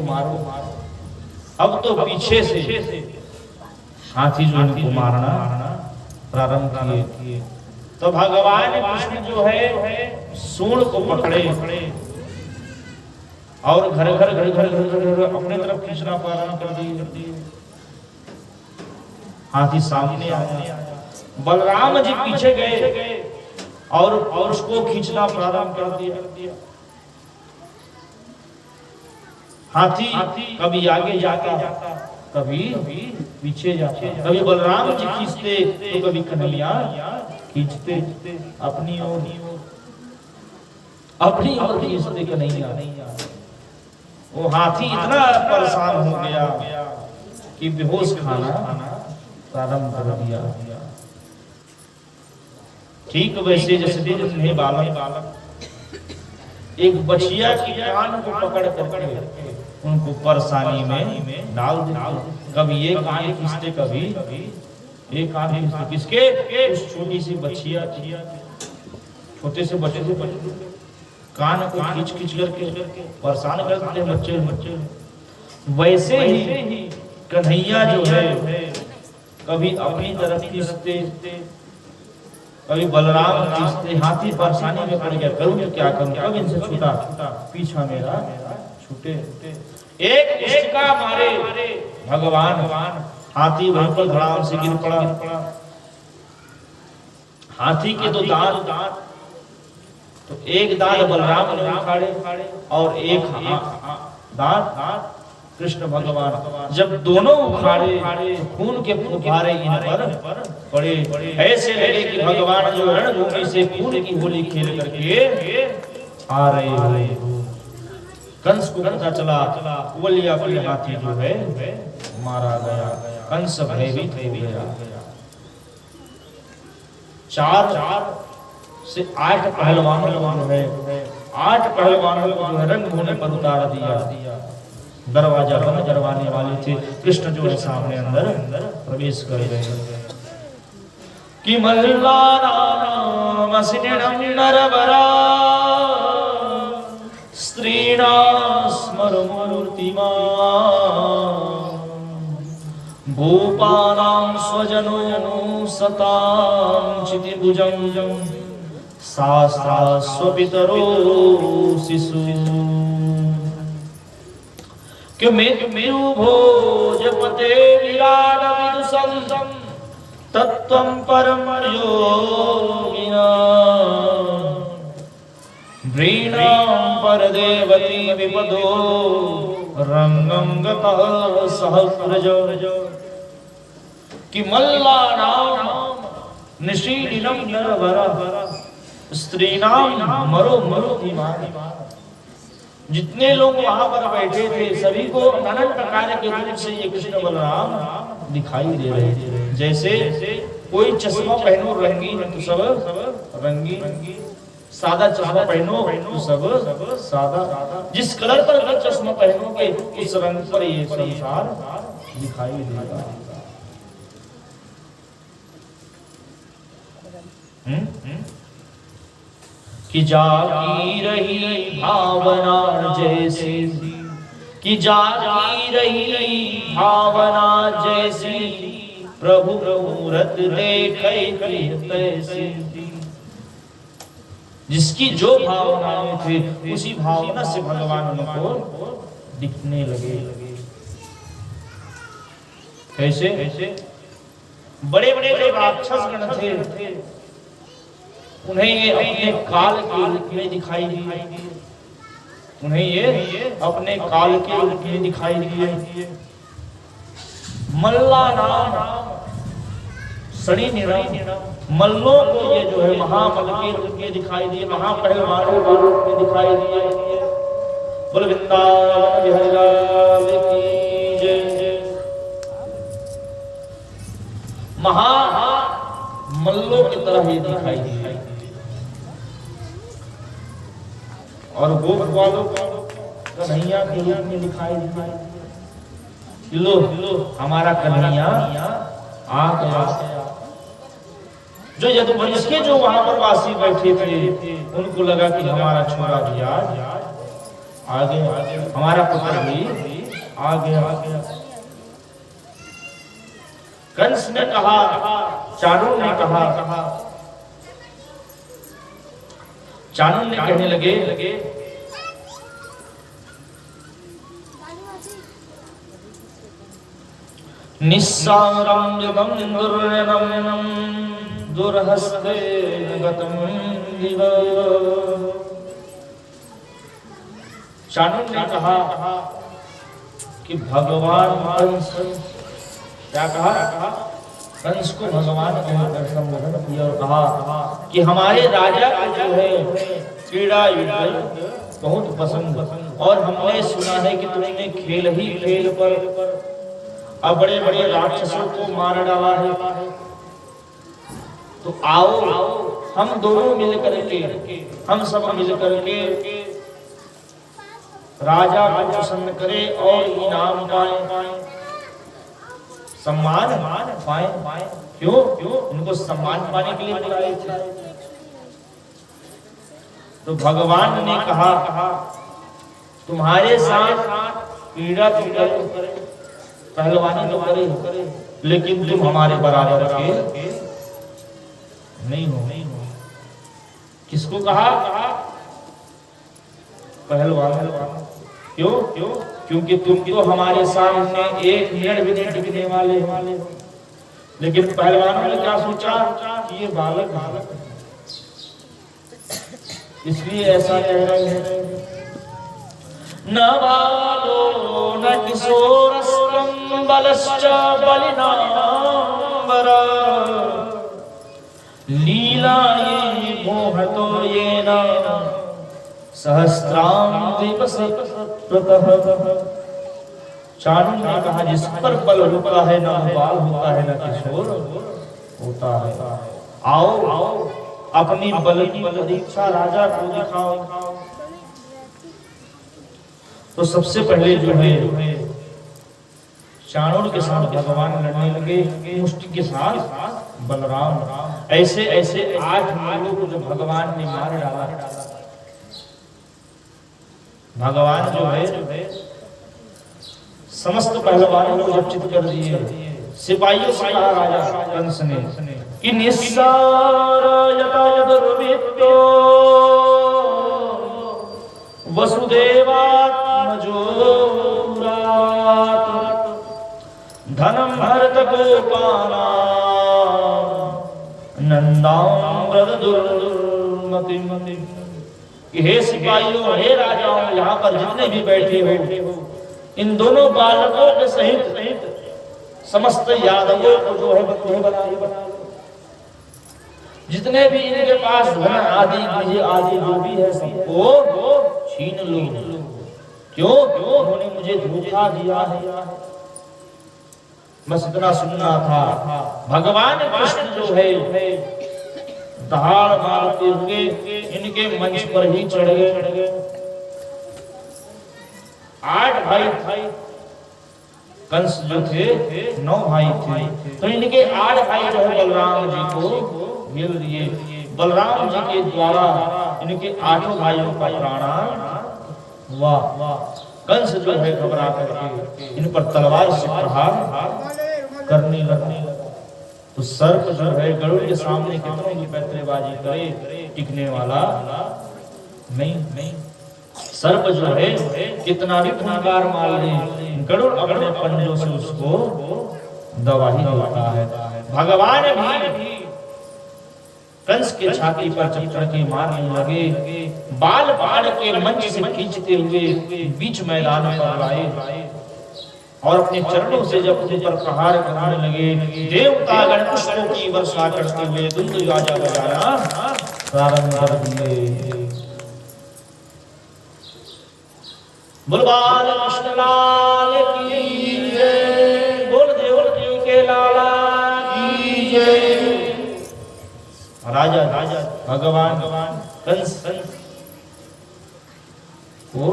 मारो। अब तो पीछे से हाथी जो इनको मारना प्रारंभ किए। तो भगवान कृष्ण जो है सूंड को पकड़े और घर अपने तरफ खींचना प्रारंभ कर दिए। हाथी सामने आया, बलराम जी पीछे गए और उसको खींचना प्रारंभ कर दिया। हाथी कभी आगे जाता, कभी पीछे जाता, कभी बलराम जी खींचते तो कभी कन्हैया खींचते अपनी ओर खींचते कन्हैया। वो हाथी इतना परेशान हो गया कि बेहोश खाना प्रारंभ कर दिया। ठीक वैसे जैसे बालक एक बछिया की कान को पकड़ करके उनको परेशानी में डाल देते। कभी ये कान खींचते, कभी एक कान खींचते। किसके? उस छोटी सी बछिया, छोटे से बच्चे कान को खींच करके परेशान करते हैं बच्चे। वैसे ही कन्हैया जो है कभी अपनी तरफ खींचते, कभी बलराम खींचते। हाथी परेशानी में पड़ गया, करूं तो क्या करूं, कब इनसे छूटा पीछा मेरा छूटे। एक इसका मारे भगवान हाथी वहां पर धड़ाम से गिर पड़ा। हाथी के तो दांत, तो एक दांत बलराम ने उखाड़े और एक दांत कृष्ण भगवान। जब दोनों उखाड़े खून के फुहारे इन पर पड़े। ऐसे लगे कि भगवान जो रणभूमि से खून की होली खेल करके आ रहे हो। कंस को पता चला कुवलिया अपने हाथी जो है मारा गया। कंस भयभीत हो गया। 4 से 8 पहलवानों जो है 8 पहलवानों को जो है रंगभूमि पर उतार दिया। दरवाजा बंद करवाने वाले थे। कृष्ण जो है सामने अंदर प्रवेश कर गए। कि मल्लानाम सिनिणं नरवरा स्त्रीणां स्मरमूर्तिमा गोपानां स्वजनो सतां चितिभुजं शास्त्रास्वपितरो शिशु। कि मेरु भोजपते विराट विदुषं तत्त्वं परम योगिना व्रीणां परदेवती विपदो रंगं गतः सहस्रजो। कि मल्लानां निशीलिनं नरवरा स्त्रीणां मरो धीमान। जितने लोग वहां पर बैठे थे सभी को नाना प्रकार के रूप से ये कृष्ण बलराम दिखाई दे रहे थे। जैसे कोई चश्मा पहनो रंगीन तो सब रंगीन, सादा चश्मा पहनो तो सब सादा। जिस कलर पर चश्मा पहनोगे उस रंग पर ये संसार दिखाई देगा। कि जागी रही भावना जैसी, कि जागी रही भावना जैसी प्रभु मूरत देखे तैसी। जिसकी जो भावनाएं थे उसी भावना से भगवान उनको दिखने लगे। कैसे? बड़े बड़े जो राक्षस गण थे उन्हें ये अपने काल के रूप में दिखाई दिए। उन्हें ये अपने काल के रूप में दिखाई दिए। मल्ला नाम सड़ी निरम मल्लों को ये जो है महामल के रूप में दिखाई दिए। महापहलवानों के रूप में दिखाई दिए। बोल वृंदावन बिहारी लाल की जय। मल्लों की तरह ये दिखाई दिए। और गोप वालों को कन्हैया के रूप में दिखाई दिए। लो हमारा कन्हैया आ गया। जो यदुवंश के जो वहां पर वासी बैठे थे उनको लगा कि हमारा छोरा भी आज आ गया, हमारा पुत्र भी आ गया। कंस ने कहा, चाणूर ने कहा, चाणूर ने कहने लगे निस्सारं यदं दुर्नयनं दुर्हस्तेन गतं दिव। चाणूर ने कहा कि भगवान कंस, क्या कहा? कंस को भगवान कहकर संबोधन किया और कहा कि हमारे राजा को जो है क्रीड़ा युद्ध बहुत पसंद, और हमने सुना है कि तुमने खेल ही खेल पर अब बड़े बड़े राक्षसों को मार डाला है। तो आओ हम दोनों मिलकर के, हम सब मिलकर के राजा को प्रसन्न करे और इनाम पाए, सम्मान पाए। क्यों? उनको सम्मान पाने के लिए बुलाए थे। तो भगवान ने कहा तुम्हारे साथ क्रीड़ा तो करे, पहलवानी तो करे, लेकिन तुम हमारे बराबर के नहीं हो। किसको कहा? पहलवान। क्यों? क्योंकि तुम तो हमारे सामने एक मिनट भी नहीं टिकने वाले हो। लेकिन पहलवानों ने क्या सोचा कि ये बालक है, इसलिए ऐसा कह रहे हैं। न बालो न किशोरस्त्वं बलश्च बलिनाम्बर लीलायै मोहतो येन सहस्राम द्वीपसप्रतः। चाणूर ने कहा जिस पर बल होता है न बाल होता है न किशोर होता है। आओ अपनी बल की परीक्षा राजा को दिखाओ। तो सबसे पहले जो है चाणूर के साथ भगवान लड़ने लगे, मुष्टि के साथ बलराम। ऐसे 8 लोगों को जो भगवान ने मार डाला। भगवान जो है समस्त पहलवानों को जब चित कर दिए, सिपाहियों से कहा राजा कंस ने कि निस्सार यतयदुर्वित्तो वसुदेवात्मजो धनम हरत गोपानां नंदां दुर्मति। हे सिपाहियों, हे राजाओं, यहाँ पर जितने भी बैठे हो, इन दोनों बालकों के सहित समस्त यादवों को जो है बंधु बना लो। जितने भी इनके पास धन आदि आदि जो भी है सबको छीन लो। क्यों? उन्होंने मुझे धोखा दिया है। बस इतना सुनना था। भगवान कृष्ण जो है दहाड़ मारते हुए इनके मंच पर ही चढ़ गए। 8 भाई कंस जो थे 9 भाई थे, तो इनके 8 भाई जो है बलराम जी को मिल दिए। बलराम जी के द्वारा इनके 8 भाइयों का प्राण हुआ। कंस जो है घबरा करके इन पर तलवार से प्रहार करने लगा। तो सर्प जो है गरुड़ के सामने कितनों की पैतरेबाजी करे, टिकने वाला नहीं। सर्प जो है कितना भी फुंकार मार ले, गरुड़ अपने पंजों से उसको दबा ही देता है। भगवान भी कंस के छाती पर चढ़ के मारने लगे। बाल फाड़ के मंच से खींचते हुए बीच मैदान पर लाए और अपने चरणों से जब उन पर प्रहार करने लगे, देवतागण पुष्पों की वर्षा करते हुए दुंदु बाजा बजाना प्रारंभ कर दिए। बोल बाल कृष्ण लाल की जय, बोल देव के लाला की जय। राजा भगवान कंस को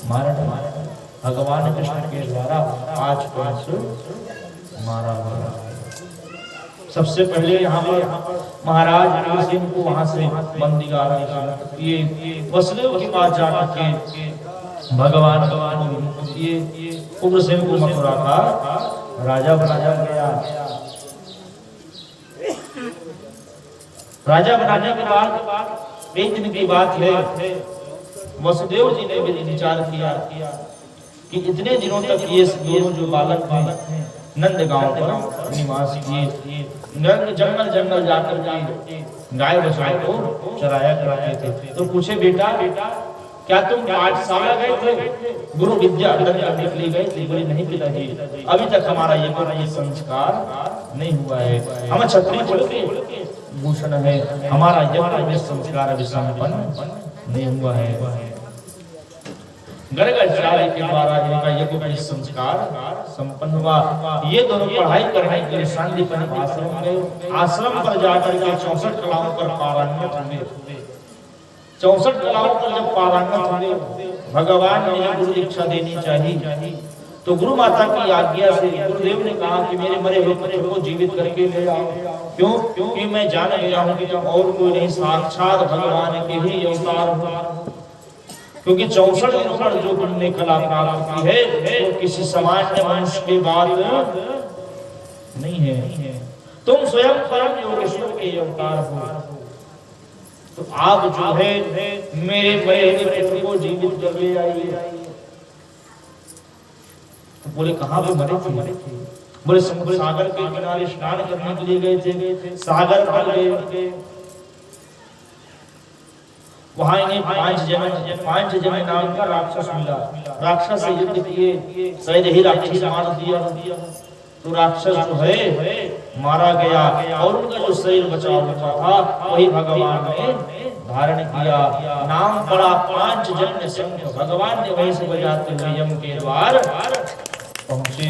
मारा भगवान कृष्ण के द्वारा आज कंस मारा गया। सबसे पहले यहाँ पर महाराज नरसिंह को वहां से बंदीगार किए। वसुदेव के पास जाकर के भगवान को मुक्त किए। उग्रसेन को मथुरा का राजा बनाया गया। राजा बनाने के बाद एक दिन की बात है, वसुदेव जी ने भी विचार किया कि इतने दिनों तक ये दोनों जो बालक थे नंद गांव पर निवास किए, जंगल जंगल जाकर के गाय बछड़ों को चराया करते थे। तो पूछे बेटा क्या तुम पाठशाला गए थे, गुरु विद्या अध्ययन करने के लिए गए थे? बोले नहीं पिताजी, अभी तक हमारा ये संस्कार नहीं हुआ है। हम क्षत्रिय कुल के भूषण है, हमारा यह संस्कार अभी संपन्न नहीं हुआ है। गर्गाचार्य के द्वारा इनका यज्ञ संस्कार संपन्न हुआ। ये दोनों पढ़ाई करने के लिए शांतिपन आश्रम गए। आश्रम पर जाकर के 64 कलाओं पर पारंगत हुए। 64 कलाओं पर जब पारंगत हुए, भगवान ने गुरु दीक्षा देनी चाहिए, तो गुरु माता की आज्ञा से गुरुदेव ने कहा कि मेरे मरे हुए पुत्र को जीवित करके ले आओ। क्यों? क्योंकि मैं जान गया हूँ कि तुम और कोई नहीं, साक्षात भगवान के ही अवतार हो। क्योंकि 64 दिनों पर जो तुमने कला प्राप्त की है वो किसी सामान्य मनुष्य की बात नहीं है। तुम स्वयं परम योगेश्वर के अवतार हो। तो आप जो है मेरे मरे हुए पुत्र को जीवित कर ले आइए। तो बोले कहाँ पे मरे थे? बोले समुद्र सागर के किनारे स्नान करने के लिए गए थे, सागर पर गए। वहां इन्हें 5 जन नाम का राक्षस मिला। राक्षस से युद्ध किए, शायद ही राक्षस मार दिया। तो राक्षस जो है मारा गया और उनका जो शरीर बचा हुआ था वही भगवान ने धारण किया। नाम पड़ा 5 जन संघ। भगवान ने वहीं से बजाते हुए यम के द्वार पहुंचे।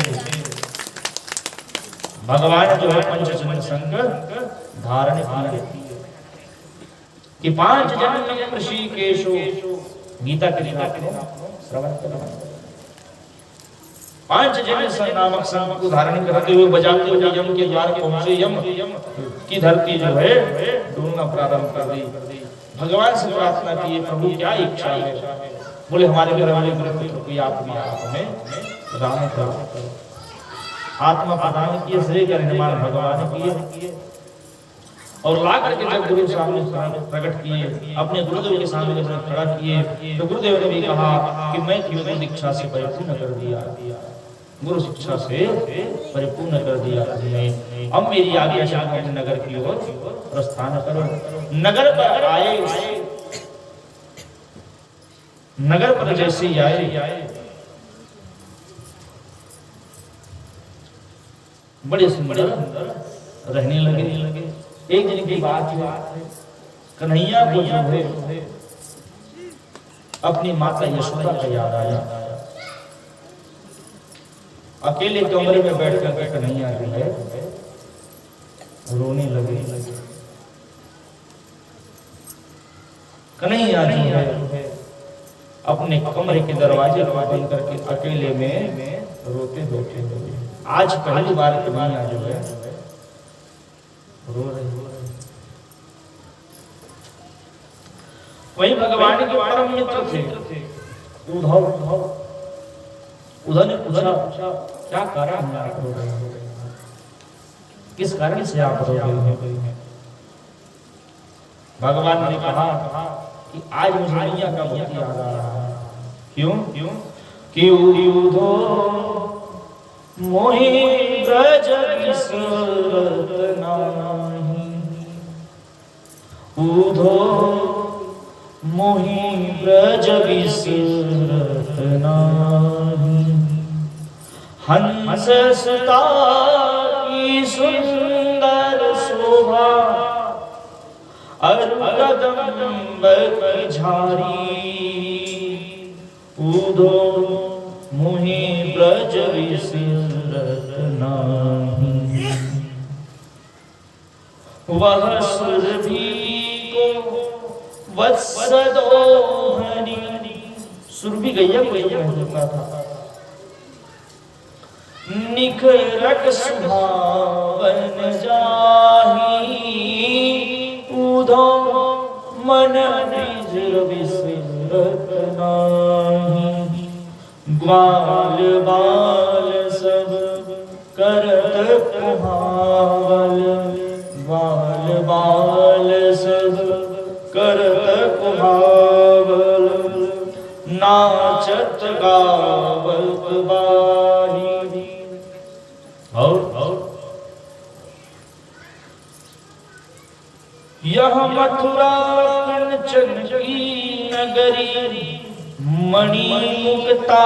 भगवान जो है 5 जन संघ धारण किया कि 5 जन ऋषिकेशो। गीता के श्रवण करना। 5 जन नामक संघ को धारण करते हुए बजाते हुए यम के द्वार पहुंचे। यम की धरती जो है डूबना प्रारंभ कर दी। भगवान से प्रार्थना की, प्रभु क्या इच्छा है? बोले हमारे घर वाले पुत्र की आत्मा हमें प्रदान करो। आत्मा प्रदान किए, श्री का निर्माण भगवान किए और ला करके जब गुरु सामने प्रकट किए, अपने गुरुदेव के सामने खड़ा किए, तो गुरुदेव ने भी कहा कि मैं गुरु दीक्षा से परिपूर्ण कर दिया, गुरु शिक्षा से परिपूर्ण कर दिया। अब मेरी आज्ञा से अपने नगर की ओर प्रस्थान करो। नगर पर आए, नगर पर जैसे ही आए बड़े सुंदर रहने लगे। एक दिन की बात है, कन्हैया को जो है अपनी माता यशोदा का याद आया। अकेले कमरे में बैठ कर कन्हैया जो है रोने लगे। कन्हैया जो है अपने कमरे के दरवाजे को बंद करके अकेले में रोते लगे। आज पहली बार कन्हैया जो है रो रही। वही भगवान के परम मित्र थे उद्धव ने पूछा क्या कारण है आप रो रहे हो? किस कारण से आप रो रहे हैं? भगवान ने कहा कि आज मुझे मैया का बहुत याद आ रहा है। क्यों? कि उद्धो मोहि ब्रज विसरत नाही, उद्धो मोहि ब्रज विसरत नाही। हंस सुता की सुंदर शोभा, अरुणदम्ब की झारी, उद्धो मोहि ब्रज विसरत नाही। वह सुरभि को वत्सदोहनी, सुरभि गैया को कहता था। निखरक सुहावन जाही, उद्धो मन निज विसरत नाही। ग्वाल बाल सब करत कुहावल, बाल बाल सब करत कुहावल, नाचत गावत बाही। और यह मथुरा कंचन की नगरी, मणि मुक्ता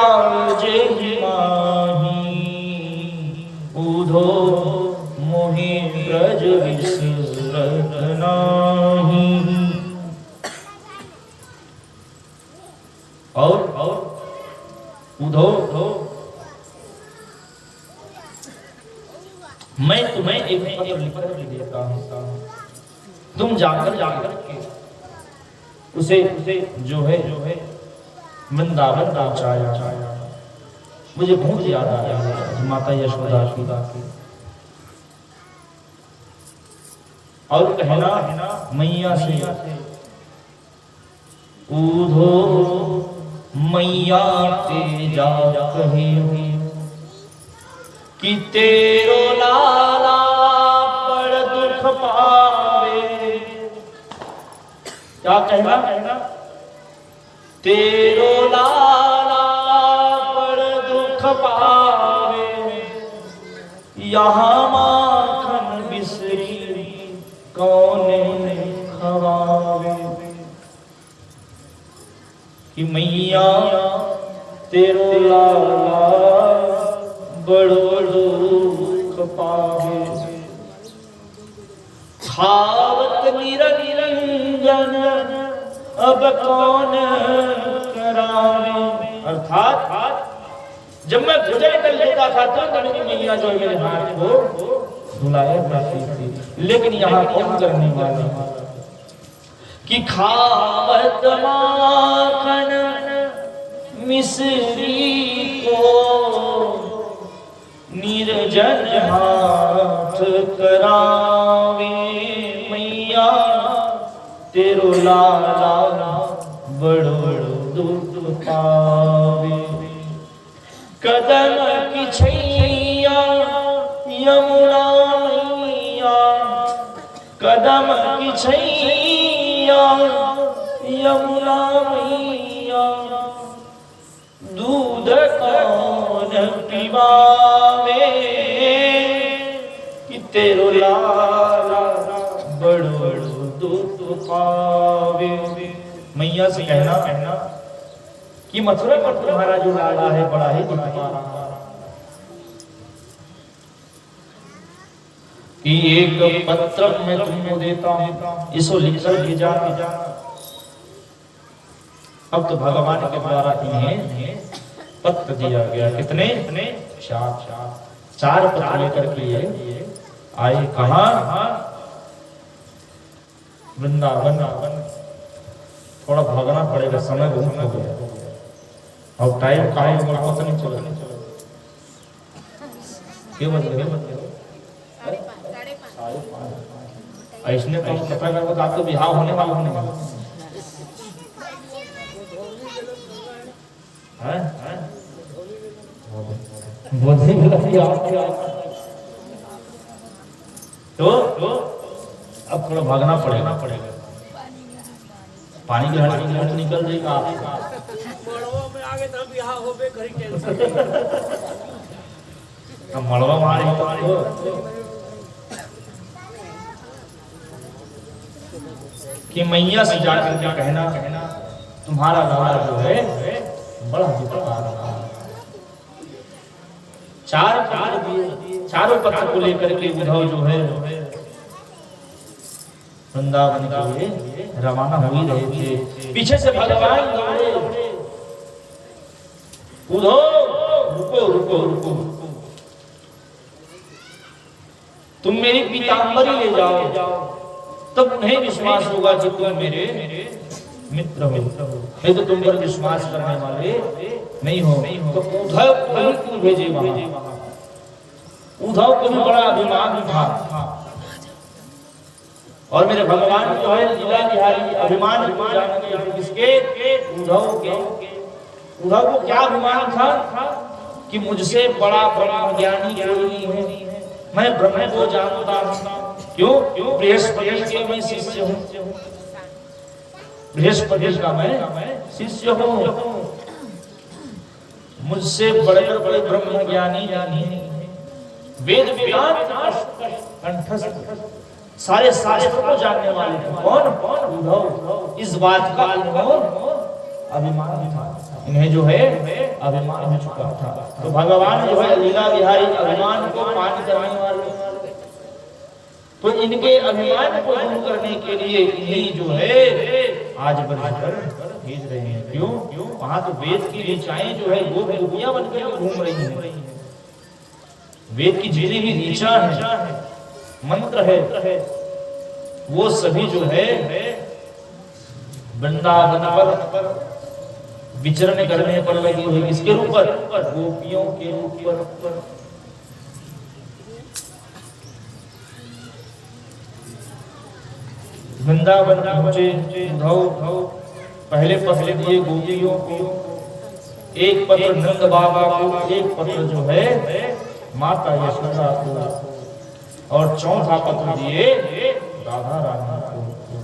जे माही, ऊधो मोहि ब्रज विसरत नाही। और ऊधो मैं तुम्हें एक पत्र लिखकर देता हूं, तुम जाकर के उसे जो है वृंदावन पहुंचाया। मुझे बहुत याद आया माता यशोदा की, और कहना मैया से, ऊधो मैया ते जा कहे कि तेरो लाला बड़ दुख पावे। क्या कहना? तेरो लाला बड़ दुख पावे, यहाँ माखन बिसरी कौन खवावे। कि मैया तेरो लाला बड़ो दुख पावे, खावत निरंजन अब कौन करावे। अर्थात जब मैं भोजन कर लेता था तो मेरी मैया जो मेरे हाथ को धुलाया करती थी, लेकिन यहाँ कौन करने वाला? कि खावत माखन मिश्री को, निर्जन हाथ करावे। मैया तेरो लाला बड़ो दुख पावे, कदम की छैया यमुना मैया, कदम की छैया यमुना मैया, दूध कौन पिवावे। कि तेरो लाला बड़ो दुख पावे। मैया से कहना कि मथुरा पर तुम्हारा जो लाला है बड़ा ही दुख पा रहा है, कि एक पत्र मैं तुमको देता हूं, इसको लिखकर भेजा। अब तो भगवान के द्वारा इन्हें पत्र दिया गया। कितने? 4 पत्र लेकर के आए। कहाँ? वृंदावन। थोड़ा भागना पड़ेगा, समय बहुत हो गया और टाइम कहाँ पता नहीं चला। क्यों बदले? ऐसने तो पता कर आपको बिहार होने वाला होने वाला है। तो अब थोड़ा भागना पड़ेगा। पानी की हट निकल जाएगा। मड़वा मारे कि मैया से जाकर क्या कहना, तुम्हारा लाला जो है बड़ा दुख पा रहा है। 4 पत्र को लेकर के उद्धव जो है वृंदावन के लिए रवाना हो ही रहे थे। पीछे से भगवान दौड़े, उद्धव रुको, तुम मेरी पीतांबरी ले जाओ, तब उन्हें विश्वास होगा कि तुम मेरे मित्र हो। नहीं तो तुम पर विश्वास करने वाले नहीं हो। तो उद्धव को क्यों भेजे वहां? उद्धव को भी बड़ा अभिमान था, और मेरे भगवान जो है लीला बिहारी अभिमान किसके? उद्धव के। उद्धव को क्या अभिमान था कि मुझसे बड़ा ब्रह्म ज्ञानी कोई नहीं है, मैं ब्रह्म को जानता हूं। क्यों? बृहस्पति के मैं शिष्य हूं, बृहस्पति का मैं शिष्य हूं, मुझसे बढ़कर बड़े ब्रह्म ज्ञानी नहीं, वेद वेदांत कंठस्थ सारे शास्त्र को जानने वाले थे। कौन? उद्धव। इस बात का अभिमान था, इन्हें जो है अभिमान हो चुका था। तो भगवान जो है लीला बिहारी अभिमान को पान करने वाले, तो इनके अभिमान को दूर करने के लिए इन्हीं जो है आज बढ़कर भेज रहे हैं। क्यों? वहां तो वेद की ऋचाएं जो है वो गोपियां बनकर घूम रही हैं। वेद की जितनी भी ऋचा है, मंत्र है, वो सभी जो है वृंदावन पर विचरण करने पर लगी हुई। किसके रूप पर? गोपियों के रूप पर। वृंदावन पहुंचे उद्धव, पहले पत्र दिए गोपियों को, एक पत्र नंद बाबा को, एक पत्र जो है माता यशोदा को, और चौथा पत्र दिए राधा रानी को।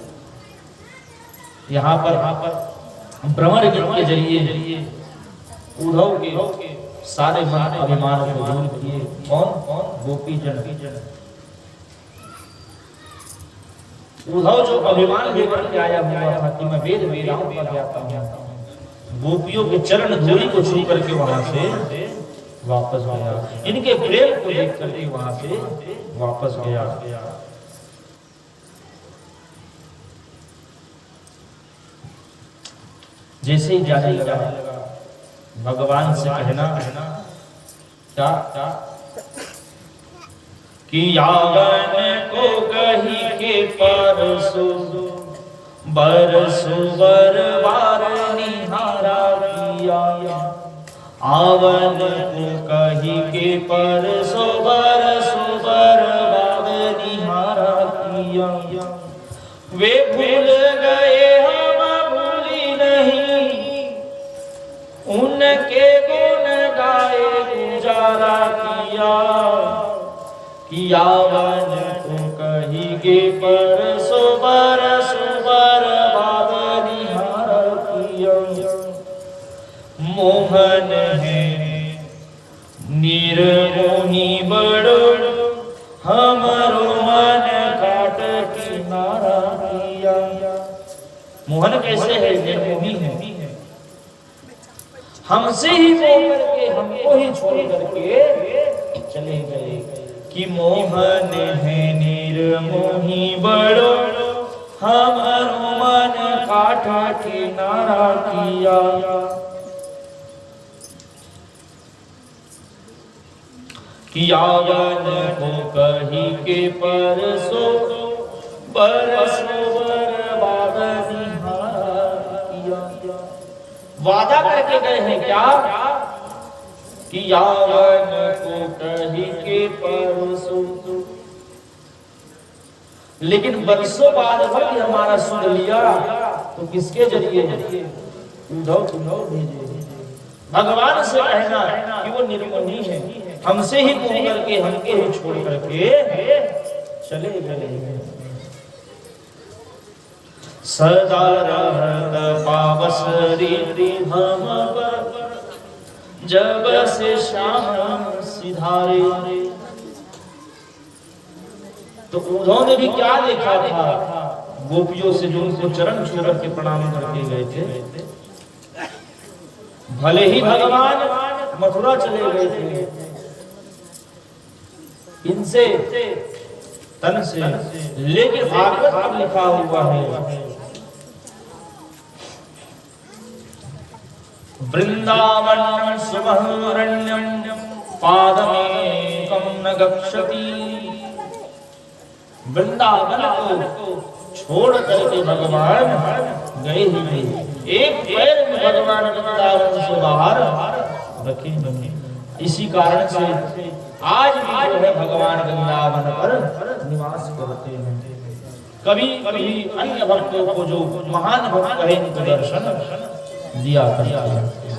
यहाँ पर भ्रमर गीत के जरिए उद्धव के सारे मन अभिमान को दूर किए। कौन? गोपी जन। उद्धव जो अभिमान लेकर के आया हुआ था कि मैं वेद वेदांत पर जाता हूँ, गोपियों के चरण धूलि को छू करके वहां से वापस गया, इनके प्रेम को देख करके वहां से वापस गया। जैसे ही जाने लगा, भगवान से कहना क्या कि यावन को कही के परसो बरसो बार निहारा किया, आवन को कही के परसो बरसो बार निहारा किया। वे भूल गए हम भूली नहीं, उनके गुण गाए गुजारा किया, कि यावन को कही के परसो बरसो बार निहारा किया। मोहन है निर्मोही बड़ो, हमरो मन काट किनारा किया। मोहन कैसे है? निर्मोही है, हमसे ही मोह करके हमको ही छोड़ करके चले गए। कि मोहन है निर्मोही बड़ो, हमरो मन काट किनारा किया। कि यावन को कही के परसो बरसो बर्बाद निहारा किया। वादा करके गए हैं क्या? कि यावन को कही के परसो, लेकिन बरसों बाद भी हमारा सुन लिया, तो किसके जरिए? उद्धव भेजे। भगवान से कहना कि वो निर्मोही है, हमसे ही मोह करके हमके ही छोड़ करके चले गए। सदा रहत पावस रीति हम पर, जब से श्याम सिधारे। तो उद्धव ने भी क्या देखा था? गोपियों से जो उनको चरण छू करके प्रणाम करके गए थे, भले ही भगवान मथुरा चले गए थे, इनसे तन से, लेकिन भागवत में लिखा हुआ है वृंदावन सुमहरण्यम पादमेकं न गच्छति। वृंदावन को छोड़ करके भगवान गए ही नहीं, एक पैर में भगवान वृंदावन से बाहर रखे नहीं। इसी कारण से आज भी जो है भगवान वृंदावन पर निवास करते हैं। कभी कभी अन्य भक्तों को जो महान भक्त कहे, इनको दर्शन दिया करते हैं।